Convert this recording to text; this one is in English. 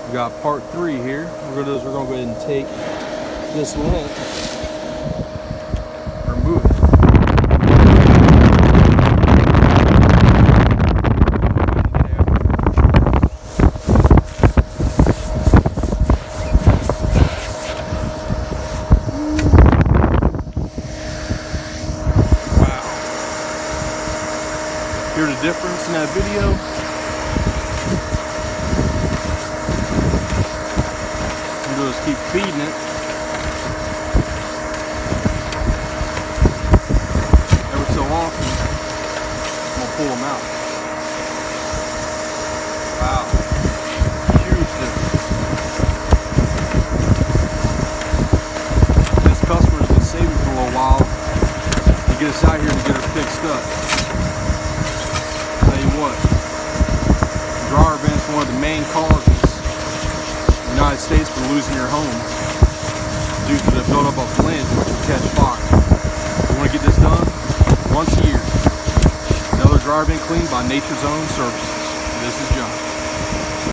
We got part 3 here. We're gonna go ahead and take this lint, remove it. Wow. Hear the difference in that video? Just keep feeding it. Every so often, I'm gonna pull them out. Wow, huge difference. This customer's been saving for a little while to get us out here to get her fixed up. Tell you what, dryer vent's one of the main causes United States for losing your home due to the buildup of lint which will catch fire. You want to get this done once a year. Another dryer vent cleaned by Nature's Own Services. This is John.